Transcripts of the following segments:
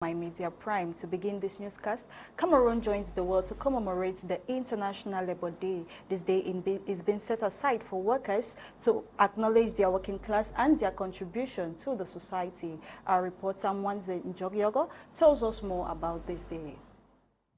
My Media Prime. To begin this newscast, Cameroon joins the world to commemorate the International Labour Day. This day is being set aside for workers to acknowledge their working class and their contribution to the society. Our reporter Nsungkikang tells us more about this day.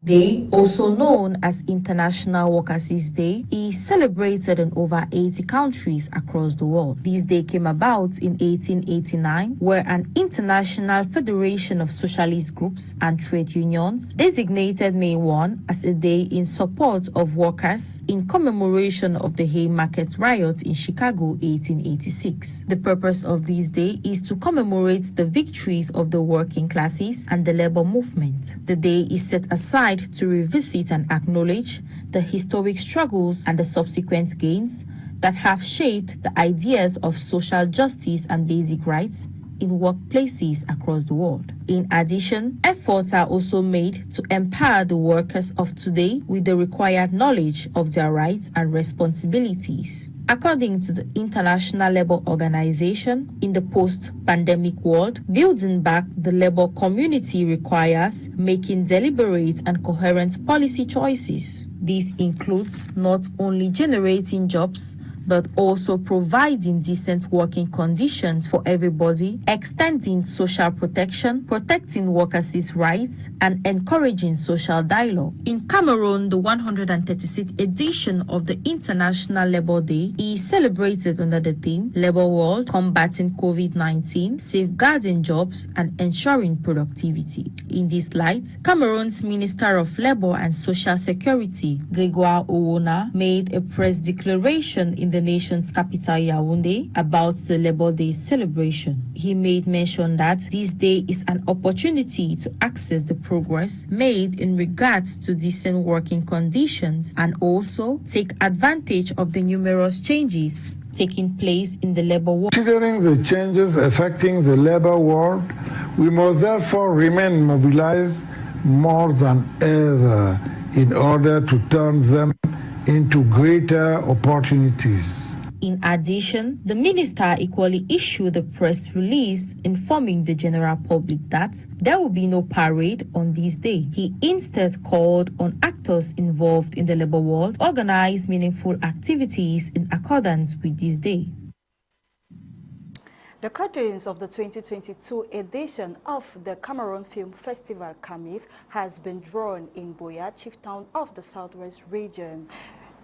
Day, also known as International Workers' Day, is celebrated in over 80 countries across the world. This day came about in 1889, where an International Federation of Socialist Groups and Trade Unions designated May 1 as a day in support of workers in commemoration of the Haymarket Riot in Chicago, 1886. The purpose of this day is to commemorate the victories of the working classes and the labor movement. The day is set aside to revisit and acknowledge the historic struggles and the subsequent gains that have shaped the ideas of social justice and basic rights in workplaces across the world. In addition, efforts are also made to empower the workers of today with the required knowledge of their rights and responsibilities. According to the International Labour Organization, in the post-pandemic world, building back the labor community requires making deliberate and coherent policy choices. This includes not only generating jobs, but also providing decent working conditions for everybody, extending social protection, protecting workers' rights, and encouraging social dialogue. In Cameroon, the 136th edition of the International Labour Day is celebrated under the theme Labour World, Combating COVID-19, Safeguarding Jobs, and Ensuring Productivity. In this light, Cameroon's Minister of Labour and Social Security, Gregoire Owona, made a press declaration in the nation's capital Yaoundé about the Labour Day celebration. He made mention that this day is an opportunity to access the progress made in regards to decent working conditions and also take advantage of the numerous changes taking place in the labor world. Considering the changes affecting the labor world, we must therefore remain mobilized more than ever in order to turn them into greater opportunities. In addition, the minister equally issued a press release informing the general public that there will be no parade on this day. He instead called on actors involved in the labor world to organize meaningful activities in accordance with this day. The curtains of the 2022 edition of the Cameroon Film Festival, CAMIF, has been drawn in Boya, chief town of the Southwest region.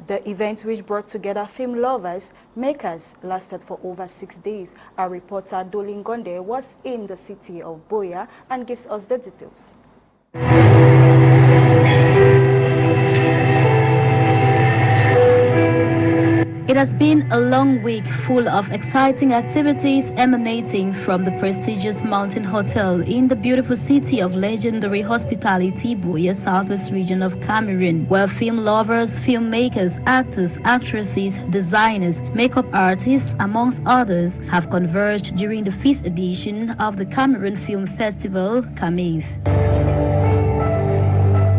The event, which brought together film lovers, makers, lasted for over 6 days. Our reporter Dolingonde was in the city of Boya and gives us the details. It has been a long week full of exciting activities emanating from the prestigious Mountain Hotel in the beautiful city of legendary hospitality, Boya, Southwest region of Cameroon, where film lovers, filmmakers, actors, actresses, designers, makeup artists, amongst others, have converged during the 5th edition of the Cameroon Film Festival, CAMIF.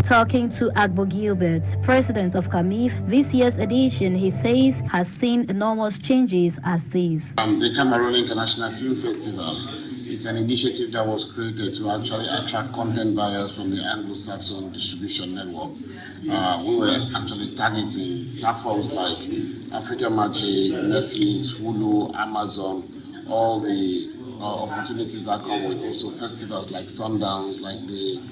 Talking to Agbo Gilbert, president of CAMIF, this year's edition, he says, has seen enormous changes as these. The Cameroon International Film Festival is an initiative that was created to actually attract content buyers from the Anglo-Saxon distribution network. We were actually targeting platforms like Africa Magic, Netflix, Hulu, Amazon, all the opportunities that come with also festivals like Sundowns, like the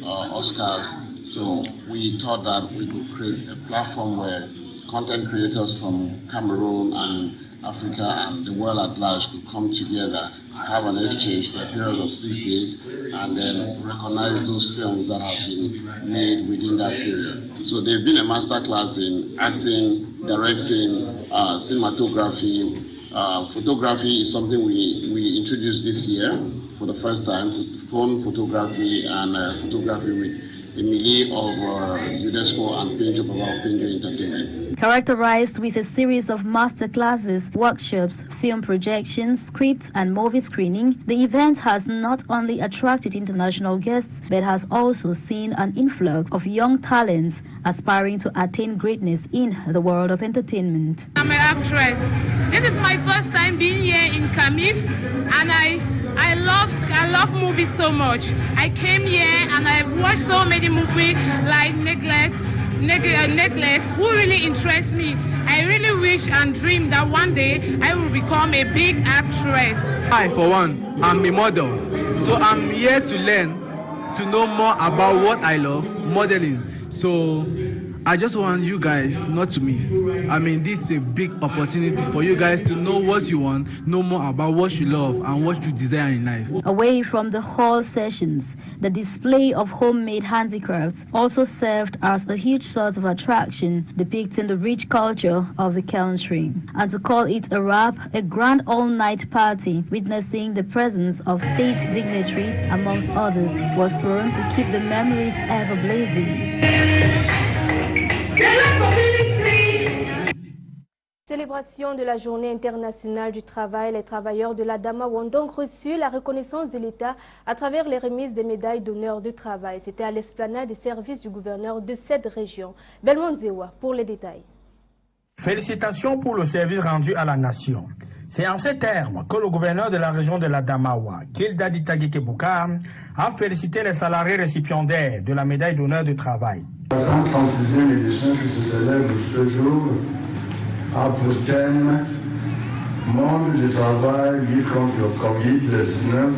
Oscars. So we thought that we could create a platform where content creators from Cameroon and Africa and the world at large could come together, have an exchange for a period of 6 days, and then recognize those films that have been made within that period. So they've been a masterclass in acting, directing, cinematography. Photography is something we introduced this year for the first time, phone photography and photography with Emilie of UNESCO and Pinjo Pabao Pinjo Entertainment. Characterized with a series of master classes, workshops, film projections, scripts and movie screening, the event has not only attracted international guests but has also seen an influx of young talents aspiring to attain greatness in the world of entertainment. I'm an actress. This is my first time being here in CAMIF, and I love movies so much. I came here and I've watched so many movies like Neglect, who really interest me. I really wish and dream that one day I will become a big actress. I, for one, am a model. So I'm here to learn, to know more about what I love, modeling. So I just want you guys not to miss. I mean, this is a big opportunity for you guys to know what you want, know more about what you love and what you desire in life. Away from the hall sessions, the display of homemade handicrafts also served as a huge source of attraction, depicting the rich culture of the country. And to call it a wrap, a grand all-night party, witnessing the presence of state dignitaries, amongst others, was thrown to keep the memories ever blazing. Célébration de la Journée internationale du travail, les travailleurs de la Dama ont donc reçu la reconnaissance de l'État à travers les remises des médailles d'honneur du travail. C'était à l'esplanade des services du gouverneur de cette région. Belmont Zewa pour les détails. Félicitations pour le service rendu à la nation. C'est en ces termes que le gouverneur de la région de la Damawa, Kilda Ditagike Boukar, a félicité les salariés récipiendaires de la médaille d'honneur du travail. La 136e édition qui se célèbre ce jour a pour thème Monde du travail, lutte contre le Covid-19,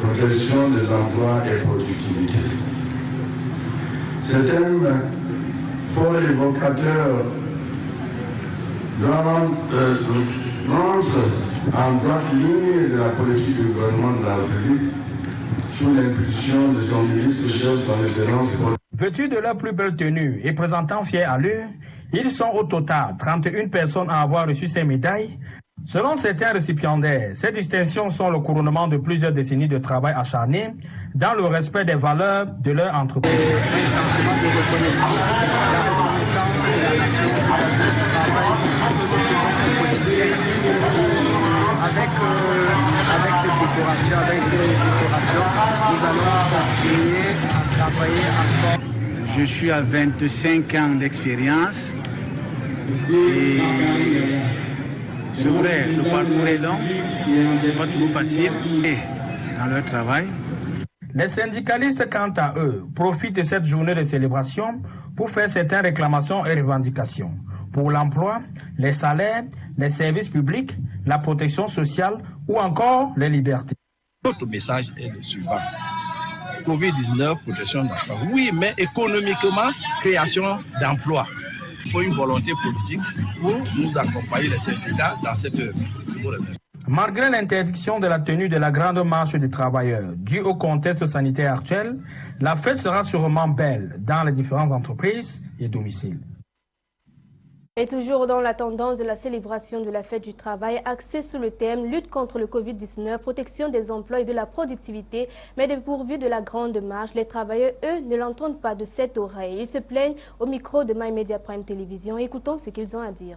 protection des emplois et productivité. Ce thème fort évocateur montre en droite ligne de la politique du gouvernement de la République sous l'impulsion de son ministre chef son excellence. Vêtus de leur plus belle tenue et présentant fière allure, ils sont au total 31 personnes à avoir reçu ces médailles. Selon certains récipiendaires, ces distinctions sont le couronnement de plusieurs décennies de travail acharné dans le respect des valeurs de leur entreprise. Un sentiment de reconnaissance, la reconnaissance de la nation vis-à-vis du travail que nous faisons au quotidien. Avec ces décorations, nous allons continuer à travailler encore. Je suis à 25 ans d'expérience et c'est vrai, le parcours est long, c'est pas toujours facile dans leur travail. Les syndicalistes, quant à eux, profitent de cette journée de célébration pour faire certaines réclamations et revendications. Pour l'emploi, les salaires, les services publics, la protection sociale ou encore les libertés. Notre message est le suivant. Covid-19, protection d'emploi. Oui, mais économiquement, création d'emplois. Il faut une volonté politique pour nous accompagner les syndicats dans cette œuvre. Malgré l'interdiction de la tenue de la grande marche des travailleurs due au contexte sanitaire actuel, la fête sera sûrement belle dans les différentes entreprises et domiciles. Et toujours dans la tendance de la célébration de la fête du travail, axée sur le thème lutte contre le Covid-19, protection des emplois et de la productivité, mais dépourvu de la grande marche, les travailleurs, eux, ne l'entendent pas de cette oreille. Ils se plaignent au micro de My Media Prime Télévision. Écoutons ce qu'ils ont à dire.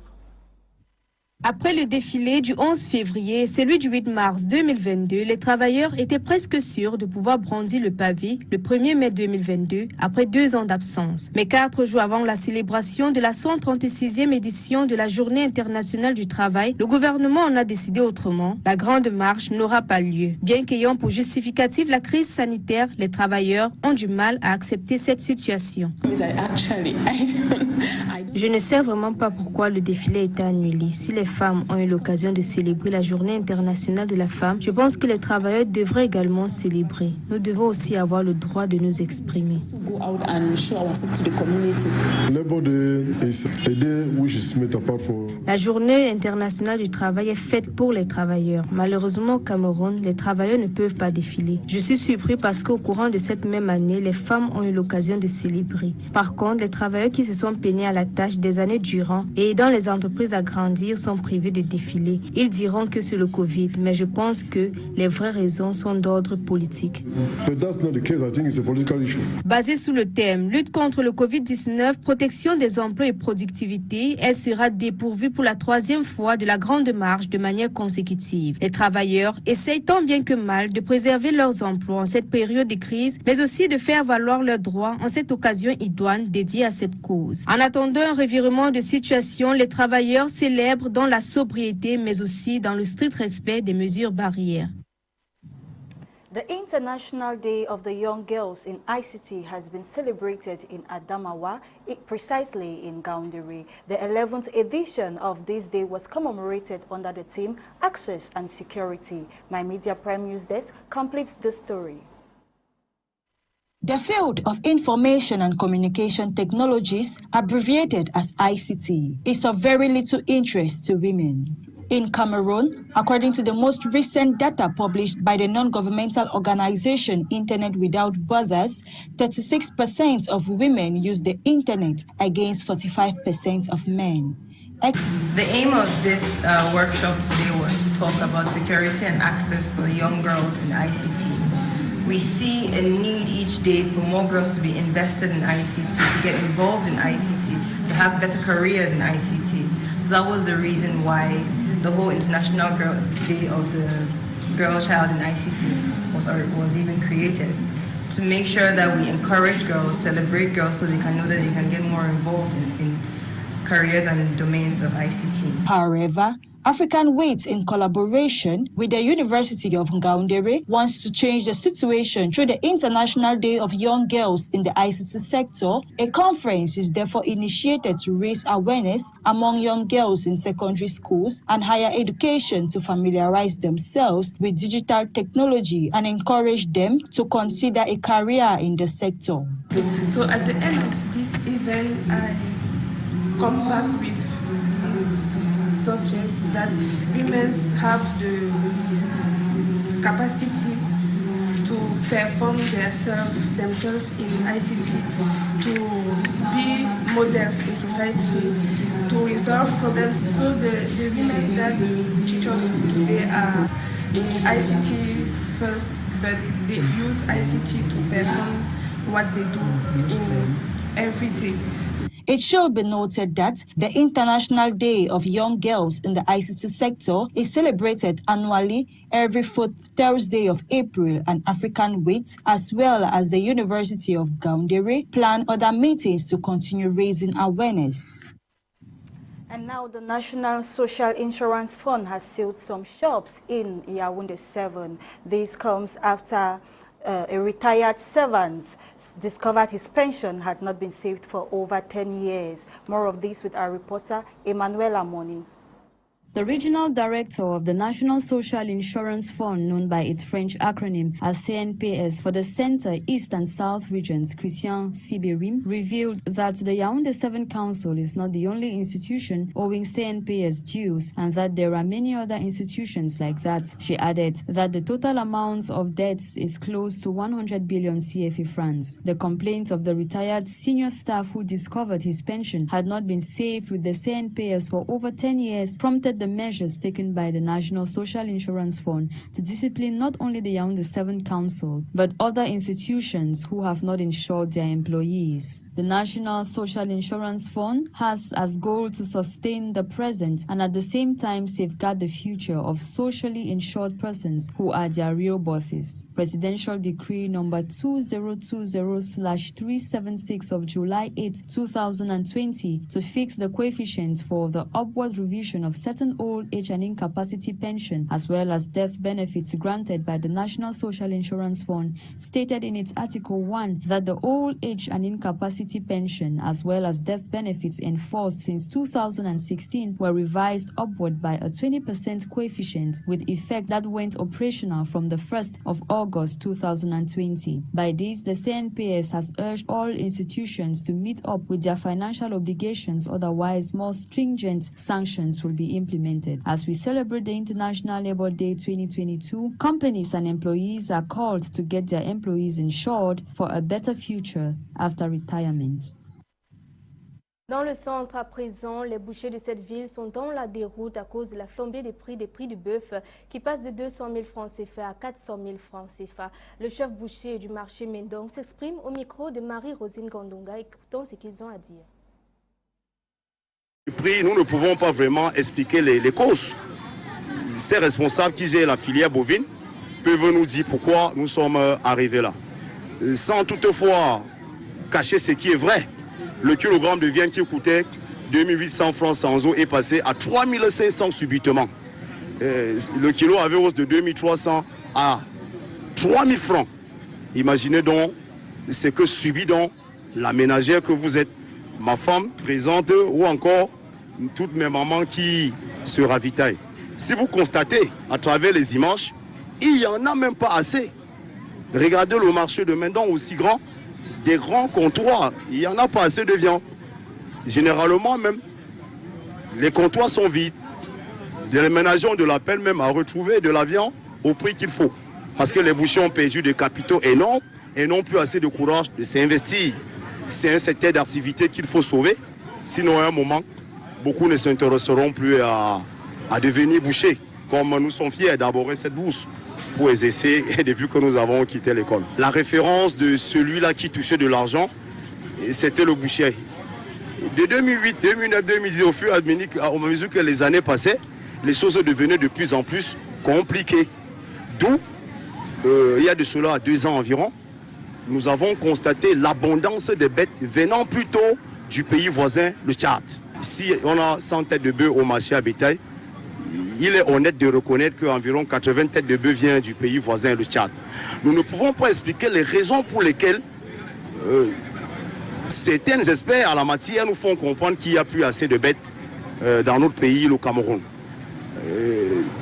Après le défilé du 11 février et celui du 8 mars 2022, les travailleurs étaient presque sûrs de pouvoir brandir le pavé le 1er mai 2022 après 2 ans d'absence. Mais 4 jours avant la célébration de la 136e édition de la Journée internationale du travail, le gouvernement en a décidé autrement. La grande marche n'aura pas lieu. Bien qu'ayant pour justificatif la crise sanitaire, les travailleurs ont du mal à accepter cette situation. Je ne sais vraiment pas pourquoi le défilé a été annulé. Si les femmes ont eu l'occasion de célébrer la Journée internationale de la femme, je pense que les travailleurs devraient également célébrer. Nous devons aussi avoir le droit de nous exprimer. La Journée internationale du travail est faite pour les travailleurs. Malheureusement, au Cameroun, les travailleurs ne peuvent pas défiler. Je suis surpris parce qu'au courant de cette même année, les femmes ont eu l'occasion de célébrer. Par contre, les travailleurs qui se sont peinés à la tâche des années durant et aidant les entreprises à grandir sont privés de défiler. Ils diront que c'est le Covid, mais je pense que les vraies raisons sont d'ordre politique. Basée sur le thème lutte contre le Covid-19, protection des emplois et productivité, elle sera dépourvue pour la 3e fois de la grande marche de manière consécutive. Les travailleurs essayent tant bien que mal de préserver leurs emplois en cette période de crise, mais aussi de faire valoir leurs droits en cette occasion idoine dédiée à cette cause. En attendant un revirement de situation, les travailleurs célèbrent dans la sobriété, mais aussi dans le strict respect des mesures barrières. The International Day of the Young Girls in ICT has been celebrated in Adamawa, precisely in Gaundere. The 11th edition of this day was commemorated under the theme Access and Security. My Media Prime News Desk completes the story. The field of Information and Communication Technologies, abbreviated as ICT, is of very little interest to women. In Cameroon, according to the most recent data published by the non-governmental organization Internet Without Borders, 36% of women use the Internet against 45% of men. The aim of this workshop today was to talk about security and access for young girls in ICT. We see a need each day for more girls to be invested in ICT, to get involved in ICT, to have better careers in ICT. So that was the reason why the whole International Day of the Girl Child in ICT was even created, to make sure that we encourage girls, celebrate girls so they can know that they can get more involved in careers and domains of ICT. However, African Weight, in collaboration with the University of Ngaoundéré, wants to change the situation through the International Day of Young Girls in the ICT sector. A conference is therefore initiated to raise awareness among young girls in secondary schools and higher education to familiarize themselves with digital technology and encourage them to consider a career in the sector. So at the end of this event, I come back with this subject that women have the capacity to perform themselves in ICT, to be models in society, to resolve problems. So the women that teach us today are in ICT first, but they use ICT to perform what they do in every day. It should be noted that the International Day of Young Girls in the ICT sector is celebrated annually every 4th Thursday of April, and African Weight, as well as the University of Ngaoundéré, plan other meetings to continue raising awareness. And now the National Social Insurance Fund has sealed some shops in Yaoundé 7. This comes after a retired servant discovered his pension had not been saved for over 10 years. More of this with our reporter, Emmanuel Amoni. The regional director of the National Social Insurance Fund, known by its French acronym as CNPS for the Center, East and South regions, Christian Sibirim, revealed that the Yaoundé 7 Council is not the only institution owing CNPS dues and that there are many other institutions like that. She added that the total amount of debts is close to 100 billion CFA francs. The complaint of the retired senior staff who discovered his pension had not been saved with the CNPS for over 10 years prompted the measures taken by the National Social Insurance Fund to discipline not only the Yaoundé 7 Council, but other institutions who have not insured their employees. The National Social Insurance Fund has as goal to sustain the present and at the same time safeguard the future of socially insured persons who are their real bosses. Presidential Decree number 2020/376 of July 8, 2020 to fix the coefficient for the upward revision of certain old age and incapacity pension as well as death benefits granted by the National Social Insurance Fund stated in its Article 1 that the old age and incapacity pension as well as death benefits enforced since 2016 were revised upward by a 20% coefficient with effect that went operational from the 1st of August 2020. By this, the CNPS has urged all institutions to meet up with their financial obligations, otherwise more stringent sanctions will be implemented. As we celebrate the International Labour Day 2022, companies and employees are called to get their employees insured for a better future after retirement. Dans le centre, à présent, les bouchers de cette ville sont dans la déroute à cause de la flambée des prix du bœuf qui passe de 200 000 francs CFA à 400 000 francs CFA. Le chef boucher du marché Mendong s'exprime au micro de Marie-Rosine Gandonga. Écoutons ce qu'ils ont à dire. Prix, nous ne pouvons pas vraiment expliquer les causes. Ces responsables qui gèrent la filière bovine peuvent nous dire pourquoi nous sommes arrivés là. Sans toutefois cacher ce qui est vrai. Le kilogramme de viande qui coûtait 2800 francs sans eau est passé à 3500 subitement. Le kilo avait hausse de 2300 à 3 000 francs. Imaginez donc ce que subit donc la ménagère que vous êtes, ma femme présente ou encore toutes mes mamans qui se ravitaillent. Si vous constatez à travers les images, il n'y en a même pas assez. Regardez le marché de Mendon aussi grand, des grands comptoirs, il n'y en a pas assez de viande. Généralement même, les comptoirs sont vides. Les ménagers ont de la peine même à retrouver de la viande au prix qu'il faut. Parce que les bouchers ont perdu des capitaux énormes et n'ont plus assez de courage de s'investir. C'est un secteur d'activité qu'il faut sauver. Sinon, à un moment, beaucoup ne s'intéresseront plus à devenir bouchers. Comme nous sommes fiers d'aborder cette bourse pour exercer depuis que nous avons quitté l'école. La référence de celui-là qui touchait de l'argent, c'était le boucher. De 2008, 2009, 2010, au fur et à mesure que les années passaient, les choses devenaient de plus en plus compliquées. D'où, il y a de cela 2 ans environ, nous avons constaté l'abondance des bêtes venant plutôt du pays voisin, le Tchad. Si on a 100 têtes de bœufs au marché à bétail, il est honnête de reconnaître qu'environ 80 têtes de bœufs viennent du pays voisin, le Tchad. Nous ne pouvons pas expliquer les raisons pour lesquelles certains experts à la matière nous font comprendre qu'il n'y a plus assez de bêtes dans notre pays, le Cameroun.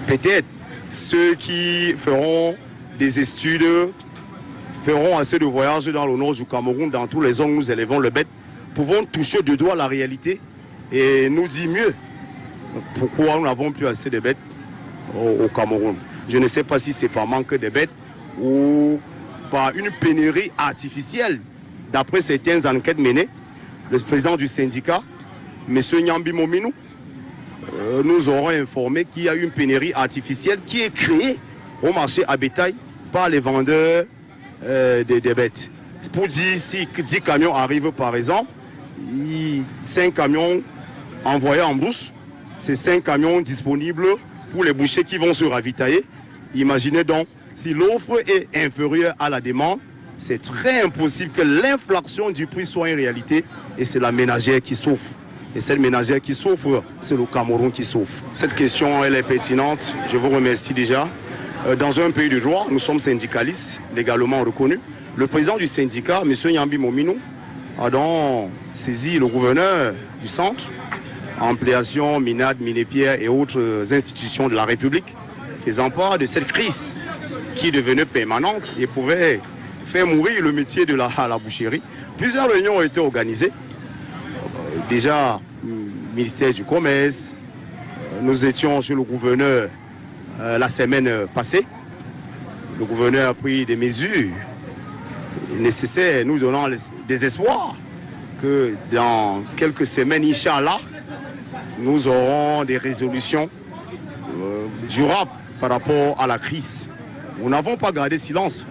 Peut-être ceux qui feront des études, feront assez de voyages dans le nord du Cameroun, dans tous les zones où nous élevons les bêtes, pouvons toucher de doigt la réalité et nous dire mieux pourquoi nous n'avons plus assez de bêtes au Cameroun. Je ne sais pas si c'est par manque de bêtes ou par une pénurie artificielle. D'après certaines enquêtes menées, le président du syndicat, M. Nyambi Mominou, nous aurons informé qu'il y a une pénurie artificielle qui est créée au marché à bétail par les vendeurs des bêtes. Pour dire si 10 camions arrivent par exemple, 5 camions envoyés en brousse, c'est 5 camions disponibles pour les bouchers qui vont se ravitailler. Imaginez donc, si l'offre est inférieure à la demande, c'est très impossible que l'inflation du prix soit une réalité et c'est la ménagère qui souffre. Et cette ménagère qui souffre, c'est le Cameroun qui souffre. Cette question, elle est pertinente. Je vous remercie déjà. Dans un pays de droit, nous sommes syndicalistes, légalement reconnus. Le président du syndicat, M. Nyambi Mominou, a donc saisi le gouverneur du centre, Ampliation, Minade, Minépierre et autres institutions de la République, faisant part de cette crise qui devenait permanente et pouvait faire mourir le métier de la boucherie. Plusieurs réunions ont été organisées. Déjà, ministère du Commerce, nous étions chez le gouverneur la semaine passée. Le gouverneur a pris des mesures nécessaires, nous donnant des espoirs que dans quelques semaines, Inch'Allah, nous aurons des résolutions durables par rapport à la crise. Nous n'avons pas gardé silence.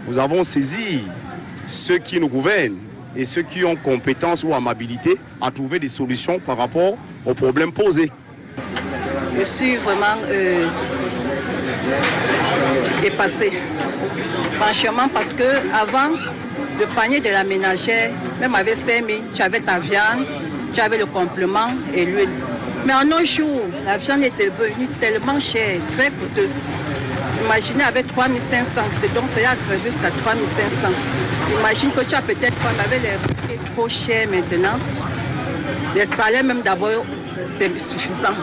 Nous avons saisi ceux qui nous gouvernent et ceux qui ont compétence ou amabilité à trouver des solutions par rapport aux problèmes posés. Je suis vraiment dépassée. Franchement, parce que avant le panier de la ménagère, même avec 5 000, tu avais ta viande, tu avais le complément et l'huile. Mais en un jour, la viande était devenue tellement chère, très coûteuse. Imaginez avec 3 500, c'est donc ça a jusqu'à 3 500. Imagine que tu as peut-être avec les prix trop chers maintenant. Les salaires même d'abord, c'est suffisant.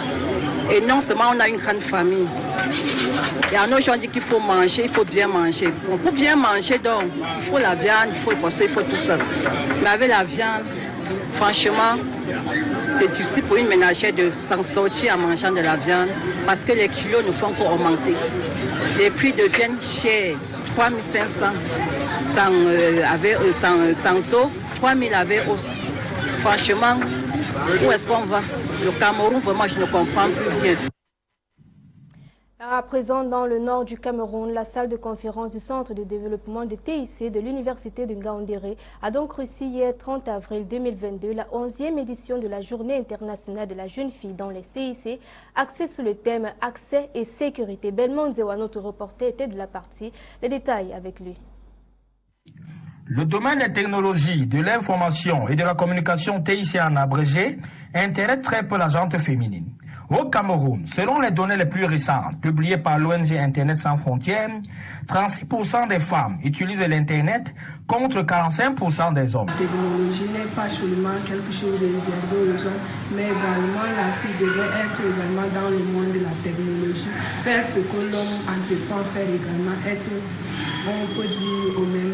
Et non seulement on a une grande famille. Et en autre, on dit qu'il faut manger, il faut bien manger. Bon, pour bien manger, donc, il faut la viande, il faut le poisson, il faut tout ça. Mais avec la viande, franchement, c'est difficile pour une ménagère de s'en sortir en mangeant de la viande parce que les kilos ne font qu'augmenter. Les prix deviennent chers. 3 500 sans eau, 3 000 avec os. Franchement, où est-ce qu'on va? Le Cameroun, vraiment, je ne comprends plus bien. À présent, dans le nord du Cameroun, la salle de conférence du Centre de développement de TIC de l'Université de Ngaoundéré a donc reçu hier 30 avril 2022 la 11e édition de la Journée internationale de la jeune fille dans les TIC, axée sur le thème accès et sécurité. Belmont Zewa, notre reporter, était de la partie. Les détails avec lui. Le domaine des technologies, de l'information et de la communication TIC en abrégé intéresse très peu la gente féminine. Au Cameroun, selon les données les plus récentes publiées par l'ONG Internet sans frontières, 36% des femmes utilisent l'Internet contre 45% des hommes. La technologie n'est pas seulement quelque chose de réservé aux hommes, mais également la fille devrait être également dans le monde de la technologie, faire ce que l'homme entreprend, faire également être, on peut dire, au même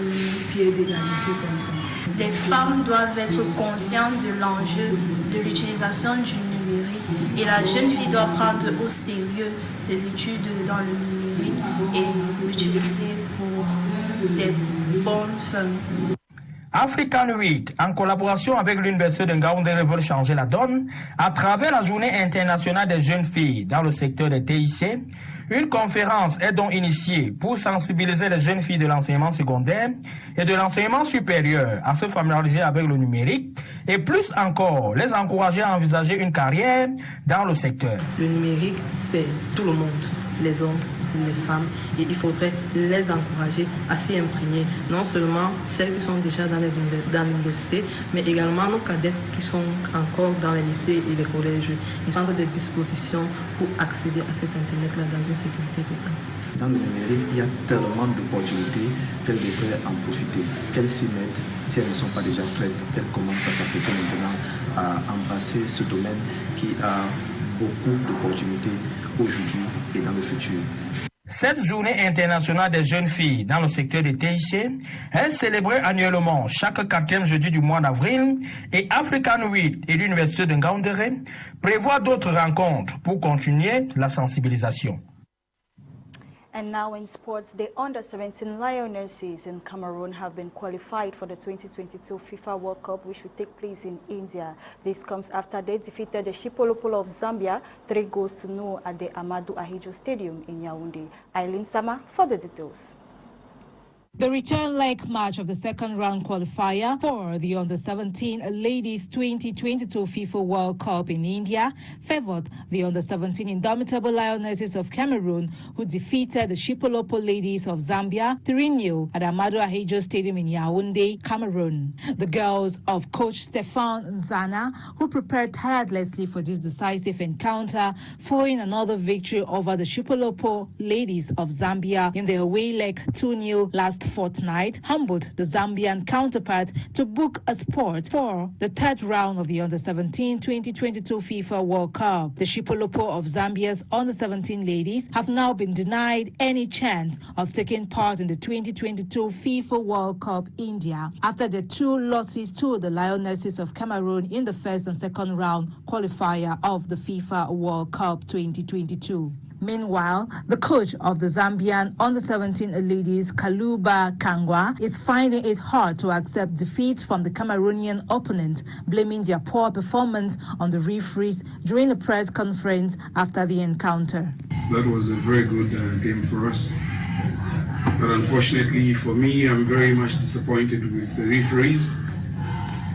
pied d'égalité comme ça. Les femmes doivent être conscientes de l'enjeu de l'utilisation du numérique et la jeune fille doit prendre au sérieux ses études dans le numérique et l'utiliser pour des bonnes fins. African 8, en collaboration avec l'Université de Ngaoundéré, veulent changer la donne à travers la Journée internationale des jeunes filles dans le secteur des TIC. Une conférence est donc initiée pour sensibiliser les jeunes filles de l'enseignement secondaire et de l'enseignement supérieur à se familiariser avec le numérique et plus encore les encourager à envisager une carrière dans le secteur. Le numérique, c'est tout le monde, les hommes, les femmes, et il faudrait les encourager à s'y imprégner, non seulement celles qui sont déjà dans l'université, mais également nos cadets qui sont encore dans les lycées et les collèges. Ils ont des dispositions pour accéder à cet Internet-là dans une sécurité totale. Dans le numérique, il y a tellement d'opportunités qu'elles devraient en profiter, qu'elles s'y mettent, si elles ne sont pas déjà prêtes, qu'elles commencent à s'appliquer maintenant à embrasser ce domaine qui a beaucoup d'opportunités aujourd'hui et dans le futur. Cette journée internationale des jeunes filles dans le secteur des TIC est célébrée annuellement chaque 4e jeudi du mois d'avril et African 8 et l'Université de Ngaoundéré prévoient d'autres rencontres pour continuer la sensibilisation. And now in sports, the under-17 Lionesses in Cameroon have been qualified for the 2022 FIFA World Cup, which will take place in India. This comes after they defeated the Chipolopolo of Zambia 3-0 at the Amadou Ahidjo Stadium in Yaoundé. Eileen Sama for the details. The return leg match of the second round qualifier for the Under-17 Ladies 2022 FIFA World Cup in India favored the Under-17 Indomitable Lionesses of Cameroon, who defeated the Chipolopolo Ladies of Zambia 3-0 at Amadou Ahidjo Stadium in Yaoundé, Cameroon. The girls of coach Stéphane Nzana, who prepared tirelessly for this decisive encounter, following another victory over the Chipolopolo Ladies of Zambia in their away leg 2-0 last fortnight, humbled the Zambian counterpart to book a spot for the third round of the Under-17 2022 FIFA World Cup. The Chipolopolo of Zambia's Under-17 ladies have now been denied any chance of taking part in the 2022 FIFA World Cup India after the 2 losses to the Lionesses of Cameroon in the first and second round qualifier of the FIFA World Cup 2022. Meanwhile, the coach of the Zambian Under-17 ladies, Kaluba Kangwa, is finding it hard to accept defeat from the Cameroonian opponent, blaming their poor performance on the referees during a press conference after the encounter. That was a very good game for us. But unfortunately for me, I'm very much disappointed with the referees.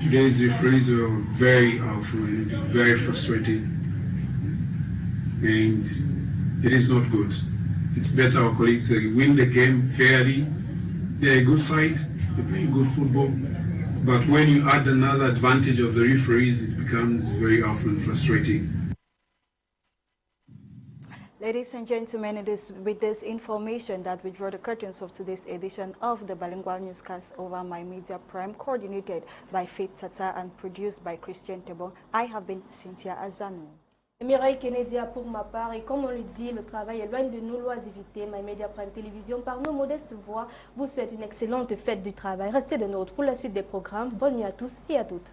Today's referees were very awful and very frustrating. And it is not good. It's better our colleagues win the game fairly. They're a good side, they're playing good football. But when you add another advantage of the referees, it becomes very often frustrating. Ladies and gentlemen, it is with this information that we draw the curtains of today's edition of the Bilingual Newscast over My Media Prime, coordinated by Faith Tata and produced by Christian Tebon. I have been Cynthia Azanu. Mirielle, Kennedia pour ma part, et comme on le dit, le travail est loin de nous, l'oisiveté. My Media Prime Télévision, par nos modestes voix, vous souhaite une excellente fête du travail. Restez de nôtres pour la suite des programmes. Bonne nuit à tous et à toutes.